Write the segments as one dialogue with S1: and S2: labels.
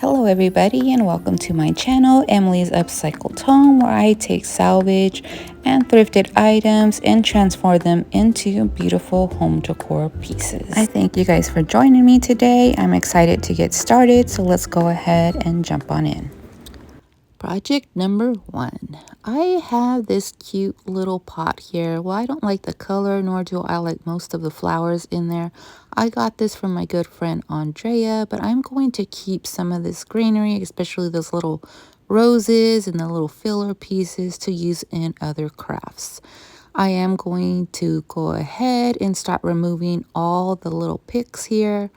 S1: Hello everybody and welcome to my channel, Emily's Upcycled Home, where I take salvage and thrifted items and transform them into beautiful home decor pieces. I thank you guys for joining me today. I'm excited to get started, so let's go ahead and jump on in. Project number 1. I have this cute little pot here. Well, I don't like the color, nor do I like most of the flowers in there. I got this from my good friend Andrea, but I'm going to keep some of this greenery, especially those little roses and the little filler pieces, to use in other crafts. I am going to go ahead and start removing all the little picks here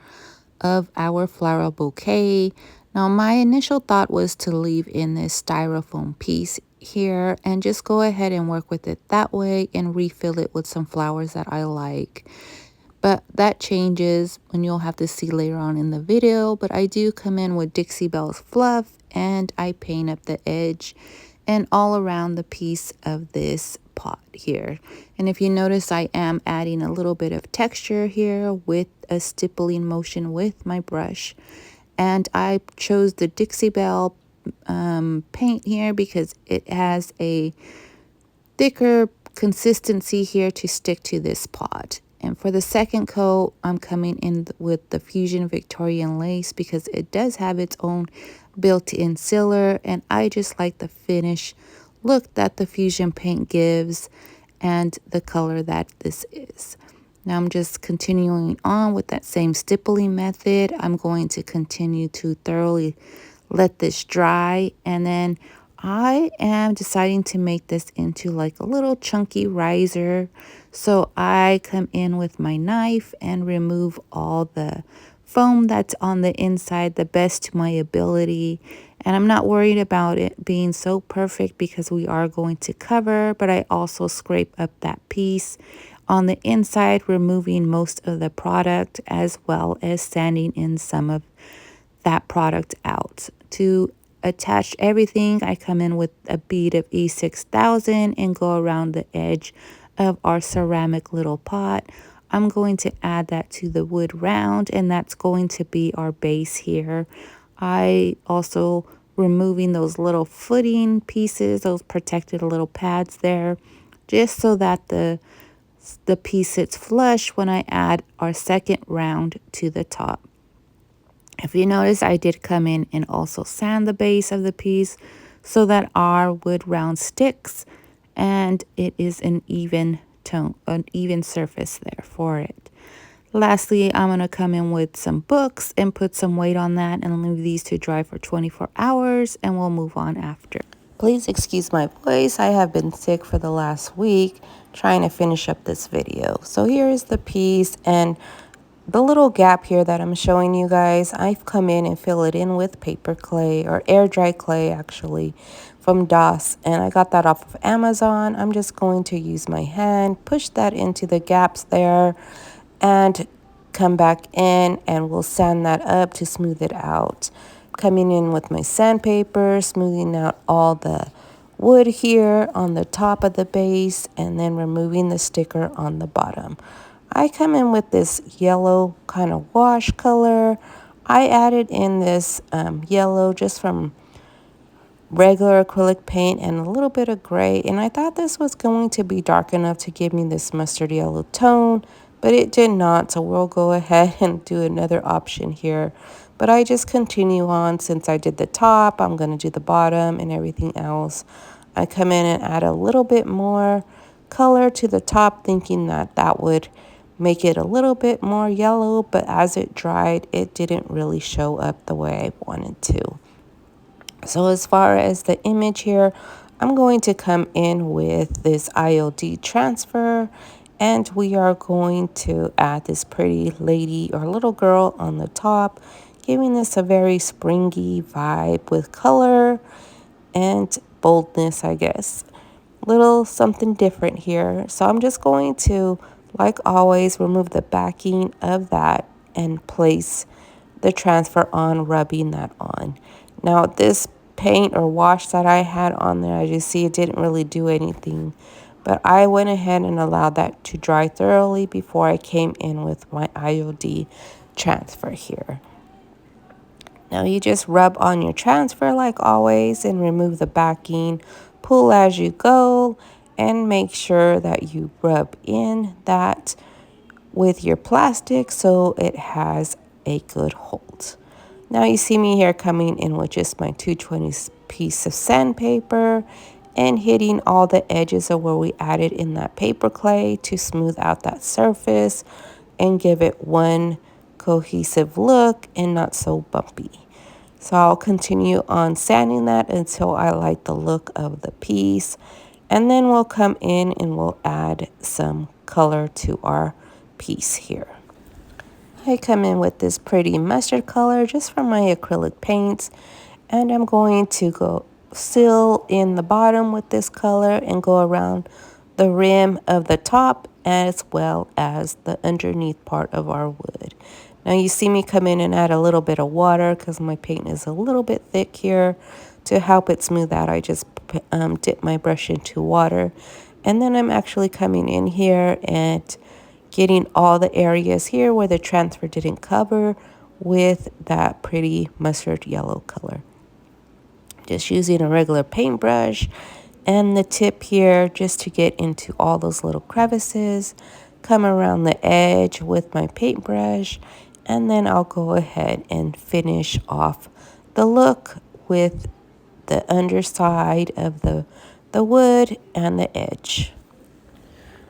S1: of our floral bouquet. Now, my initial thought was to leave in this styrofoam piece here and just go ahead and work with it that way and refill it with some flowers that I like. But that changes, and you'll have to see later on in the video. But I do come in with Dixie Belle's fluff, and I paint up the edge and all around the piece of this pot here. And if you notice, I am adding a little bit of texture here with a stippling motion with my brush. And I chose the Dixie Belle paint here because it has a thicker consistency here to stick to this pot. And for the second coat, I'm coming in with the Fusion Victorian Lace because it does have its own built-in sealer, and I just like the finish look that the Fusion paint gives and the color that this is. Now I'm just continuing on with that same stippling method. I'm going to continue to thoroughly let this dry, and then I am deciding to make this into like a little chunky riser. So I come in with my knife and remove all the foam that's on the inside the best to my ability. And I'm not worried about it being so perfect because we are going to cover, but I also scrape up that piece on the inside, removing most of the product as well as sanding in some of that product out. To attach everything, I come in with a bead of E6000 and go around the edge of our ceramic little pot. I'm going to add that to the wood round, and that's going to be our base here. I also removing those little footing pieces, those protected little pads there, just so that the piece sits flush when I add our second round to the top. If you notice, I did come in and also sand the base of the piece so that our wood round sticks and it is an even tone, an even surface there for it. Lastly, I'm going to come in with some books and put some weight on that and leave these to dry for 24 hours, and we'll move on after. Please excuse my voice. I have been sick for the last week trying to finish up this video. So here is the piece, and the little gap here that I'm showing you guys, I've come in and fill it in with paper clay, or air dry clay actually, from DOS, and I got that off of Amazon. I'm just going to use my hand, push that into the gaps there, and come back in and we'll sand that up to smooth it out. Coming in with my sandpaper, smoothing out all the wood here on the top of the base, and then removing the sticker on the bottom. I come in with this yellow kind of wash color. I added in this yellow just from regular acrylic paint and a little bit of gray, and I thought this was going to be dark enough to give me this mustard yellow tone, but it did not, so we'll go ahead and do another option here. But I just continue on. Since I did the top, I'm going to do the bottom and everything else. I come in and add a little bit more color to the top, thinking that that would make it a little bit more yellow, but as it dried, it didn't really show up the way I wanted to. So as far as the image here, I'm going to come in with this IOD transfer, and we are going to add this pretty lady or little girl on the top, giving this a very springy vibe with color and boldness, I guess. Little something different here. So I'm just going to, like always, remove the backing of that and place the transfer on, rubbing that on. Now this paint or wash that I had on there, as you see, it didn't really do anything, but I went ahead and allowed that to dry thoroughly before I came in with my IOD transfer here. Now you just rub on your transfer like always and remove the backing. Pull as you go and make sure that you rub in that with your plastic so it has a good hold. Now you see me here coming in with just my 220 piece of sandpaper and hitting all the edges of where we added in that paper clay to smooth out that surface and give it one cohesive look and not so bumpy. So I'll continue on sanding that until I like the look of the piece. And then we'll come in and we'll add some color to our piece here. I come in with this pretty mustard color just from my acrylic paints. And I'm going to go seal in the bottom with this color and go around the rim of the top as well as the underneath part of our wood. Now you see me come in and add a little bit of water because my paint is a little bit thick here. To help it smooth out, I just dip my brush into water. And then I'm actually coming in here and getting all the areas here where the transfer didn't cover with that pretty mustard yellow color. Just using a regular paintbrush and the tip here just to get into all those little crevices. Come around the edge with my paintbrush, and then I'll go ahead and finish off the look with the underside of the wood and the edge.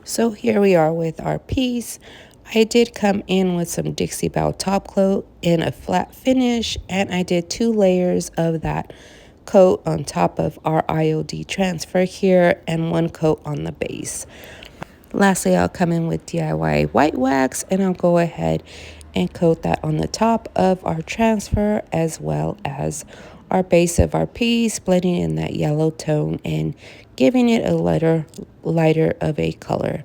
S1: So here we are with our piece. I did come in with some Dixie Belle top coat in a flat finish, and I did 2 layers of that coat on top of our IOD transfer here and 1 coat on the base. Lastly, I'll come in with DIY white wax, and I'll go ahead and coat that on the top of our transfer as well as our base of our piece, blending in that yellow tone and giving it a lighter of a color.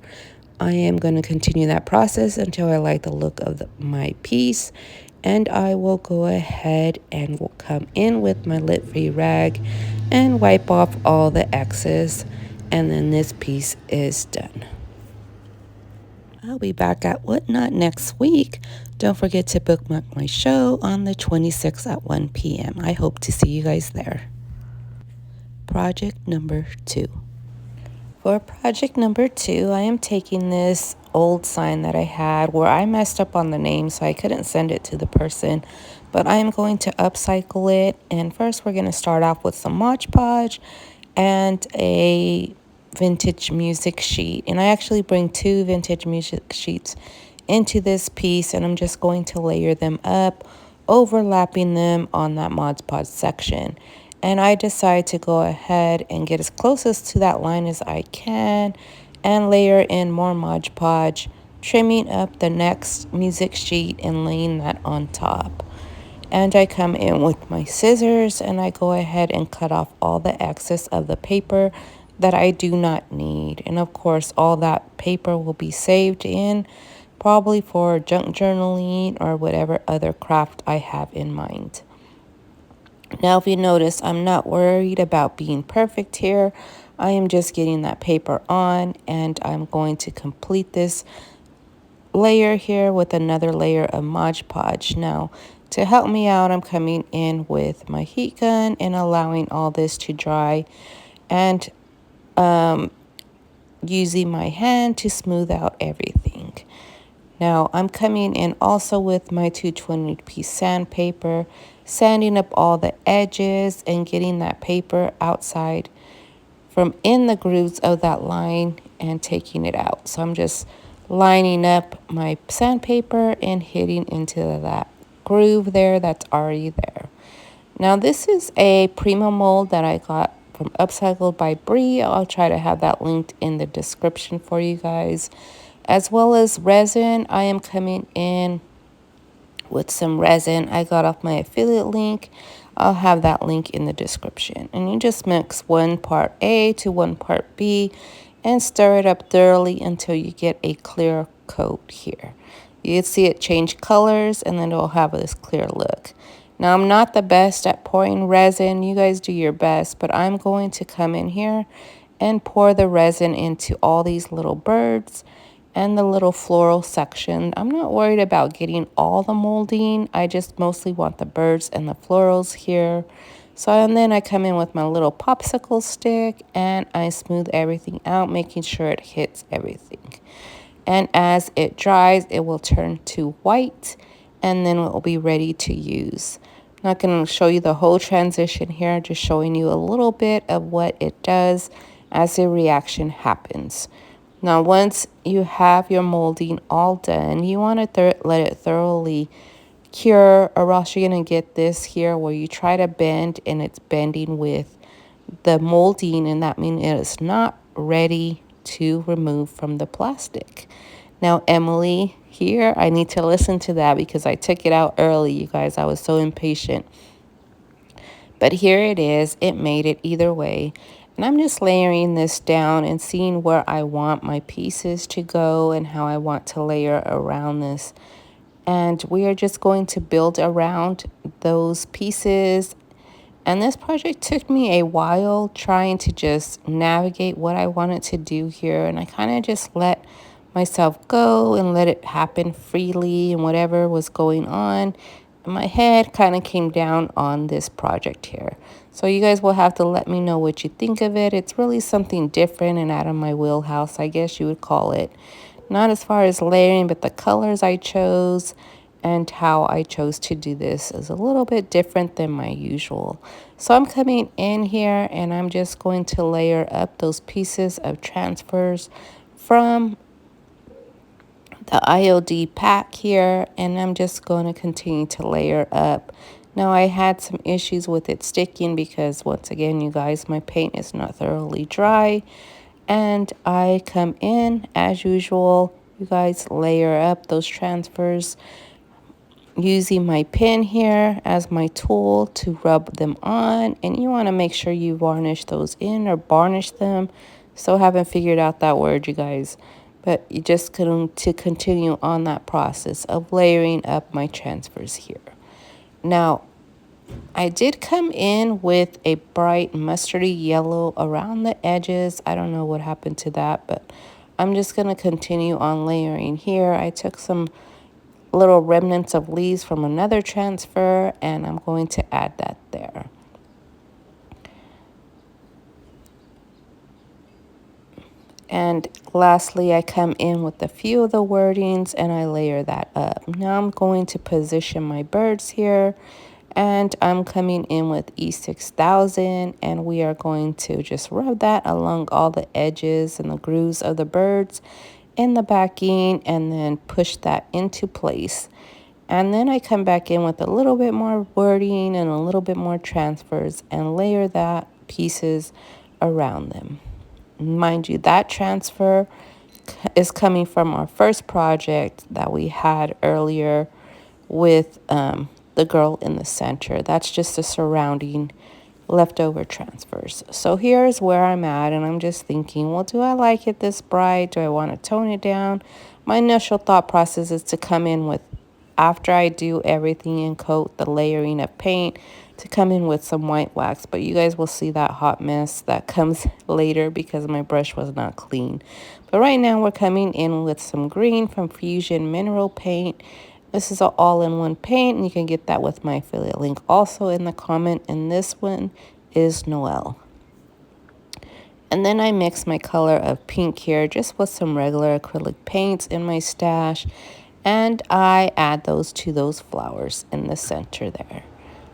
S1: I am going to continue that process until I like the look of my piece, and I will go ahead and will come in with my lint-free rag and wipe off all the excess, and then this piece is done. I'll be back at Whatnot next week. Don't forget to bookmark my show on the 26th at 1 p.m. I hope to see you guys there. Project number 2. For project number 2, I am taking this old sign that I had where I messed up on the name, so I couldn't send it to the person, but I am going to upcycle it. And first we're going to start off with some Mod Podge and a vintage music sheet, and I actually bring 2 vintage music sheets into this piece, and I'm just going to layer them up, overlapping them on that Mod Podge section. And I decide to go ahead and get as close as to that line as I can and layer in more Mod Podge, trimming up the next music sheet and laying that on top. And I come in with my scissors and I go ahead and cut off all the excess of the paper that I do not need. And of course, all that paper will be saved in probably for junk journaling or whatever other craft I have in mind. Now, if you notice, I'm not worried about being perfect here. I am just getting that paper on, and I'm going to complete this layer here with another layer of Mod Podge. Now, to help me out, I'm coming in with my heat gun and allowing all this to dry, and using my hand to smooth out everything. Now I'm coming in also with my 220 piece sandpaper, sanding up all the edges and getting that paper outside from in the grooves of that line and taking it out. So I'm just lining up my sandpaper and hitting into that groove there that's already there. Now this is a Primo mold that I got from Upcycled by Bree. I'll try to have that linked in the description for you guys. As well as resin, I am coming in with some resin I got off my affiliate link. I'll have that link in the description. And you just mix 1 part A to 1 part B and stir it up thoroughly until you get a clear coat here. You can see it change colors, and then it'll have this clear look. Now, I'm not the best at pouring resin. You guys do your best, but I'm going to come in here and pour the resin into all these little birds and the little floral section. I'm not worried about getting all the molding. I just mostly want the birds and the florals here. So, and then I come in with my little popsicle stick and I smooth everything out, making sure it hits everything. And as it dries, it will turn to white and then it will be ready to use. I'm not going to show you the whole transition here, just showing you a little bit of what it does as a reaction happens. Now, once you have your molding all done, you want to let it thoroughly cure, or else you're going to get this here where you try to bend and it's bending with the molding, and that means it is not ready to remove from the plastic. Now, Emily, here, I need to listen to that because I took it out early, you guys. I was so impatient. But here it is. It made it either way. And I'm just layering this down and seeing where I want my pieces to go and how I want to layer around this. And we are just going to build around those pieces. And this project took me a while trying to just navigate what I wanted to do here. And I kind of just let myself go and let it happen freely and whatever was going on. And my head kind of came down on this project here. So you guys will have to let me know what you think of it. It's really something different and out of my wheelhouse, I guess you would call it. Not as far as layering, but the colors I chose and how I chose to do this is a little bit different than my usual. So I'm coming in here and I'm just going to layer up those pieces of transfers from the IOD pack here, and I'm just going to continue to layer up. Now, I had some issues with it sticking because, once again, you guys, my paint is not thoroughly dry. And I come in, as usual, you guys, layer up those transfers using my pen here as my tool to rub them on. And you want to make sure you varnish those in or varnish them. So haven't figured out that word, you guys. But you just going to continue on that process of layering up my transfers here. Now, I did come in with a bright mustardy yellow around the edges. I don't know what happened to that, but I'm just going to continue on layering here. I took some little remnants of leaves from another transfer, and I'm going to add that there. And lastly, I come in with a few of the wordings and I layer that up. Now I'm going to position my birds here, and I'm coming in with E6000, and we are going to just rub that along all the edges and the grooves of the birds in the backing, and then push that into place. And then I come back in with a little bit more wording and a little bit more transfers and layer that pieces around them. Mind you, that transfer is coming from our first project that we had earlier with the girl in the center. That's just the surrounding leftover transfers. So here's where I'm at, and I'm just thinking, well, do I like it this bright? Do I want to tone it down? My initial thought process is to come in with, after I do everything and coat the layering of paint, to come in with some white wax. But you guys will see that hot mess that comes later because my brush was not clean. But right now we're coming in with some green from Fusion Mineral Paint. This is an all-in-one paint, and you can get that with my affiliate link also in the comment. And this one is Noel. And then I mix my color of pink here just with some regular acrylic paints in my stash. And I add those to those flowers in the center there.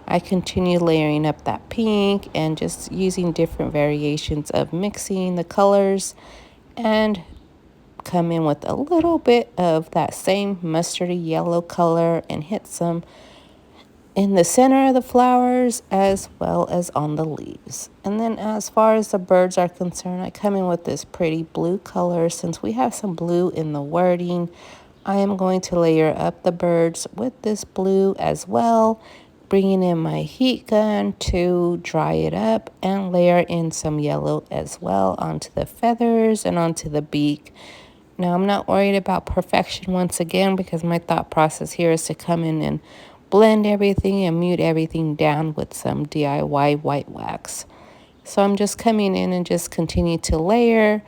S1: I continue layering up that pink and just using different variations of mixing the colors, and come in with a little bit of that same mustardy yellow color and hit some in the center of the flowers as well as on the leaves. And then as far as the birds are concerned, I come in with this pretty blue color. Since we have some blue in the wording, I am going to layer up the birds with this blue as well, bringing in my heat gun to dry it up and layer in some yellow as well onto the feathers and onto the beak. Now, I'm not worried about perfection once again because my thought process here is to come in and blend everything and mute everything down with some DIY white wax. So I'm just coming in and just continue to layer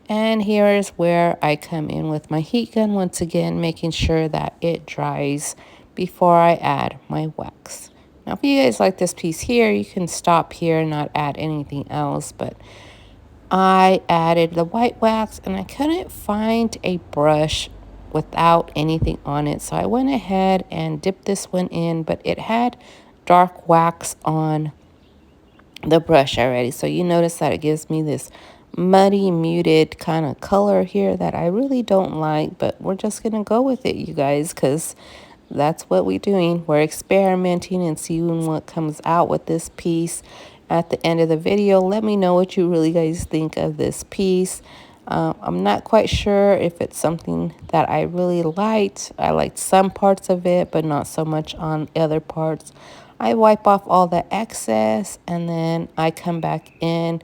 S1: And here is where I come in with my heat gun, once again making sure that it dries before I add my wax. Now if you guys like this piece here, you can stop here and not add anything else, but I added the white wax and I couldn't find a brush without anything on it, so I went ahead and dipped this one in, but it had dark wax on the brush already, so you notice that it gives me this muddy, muted kind of color here that I really don't like, but we're just gonna go with it, you guys, because that's what we're doing. We're experimenting and seeing what comes out with this piece. At the end of the video, let me know what you really guys think of this piece. I'm not quite sure if it's something that I really liked. I liked some parts of it, but not so much on other parts. I wipe off all the excess and then I come back in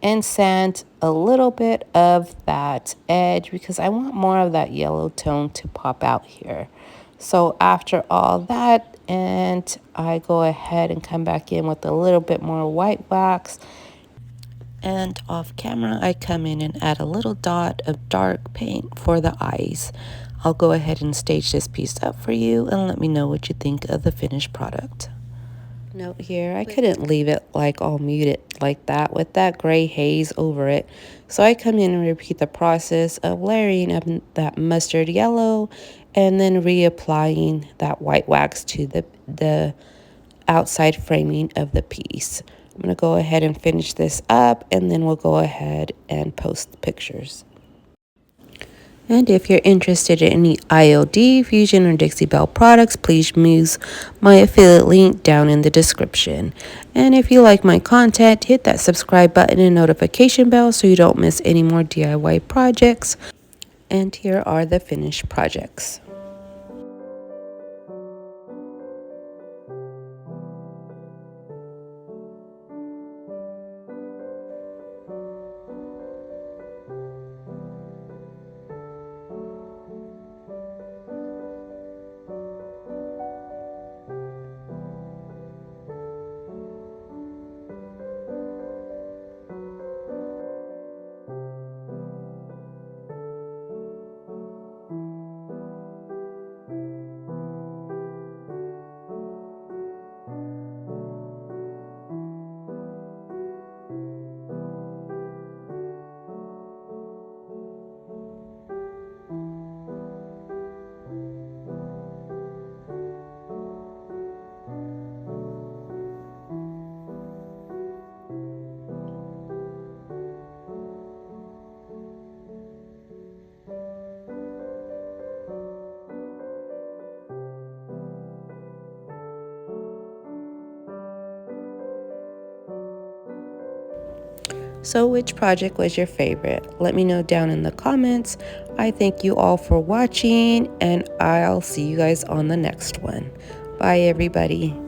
S1: and sand a little bit of that edge because I want more of that yellow tone to pop out here. So after all that, and I go ahead and come back in with a little bit more white wax. And off camera, I come in and add a little dot of dark paint for the eyes. I'll go ahead and stage this piece up for you and let me know what you think of the finished product. Note here, I couldn't leave it like all muted like that with that gray haze over it. So I come in and repeat the process of layering up that mustard yellow and then reapplying that white wax to the outside framing of the piece. I'm going to go ahead and finish this up and then we'll go ahead and post the pictures. And if you're interested in any IOD, Fusion, or Dixie Belle products, please use my affiliate link down in the description. And if you like my content, hit that subscribe button and notification bell so you don't miss any more DIY projects. And here are the finished projects. So which project was your favorite? Let me know down in the comments. I thank you all for watching and I'll see you guys on the next one. Bye everybody.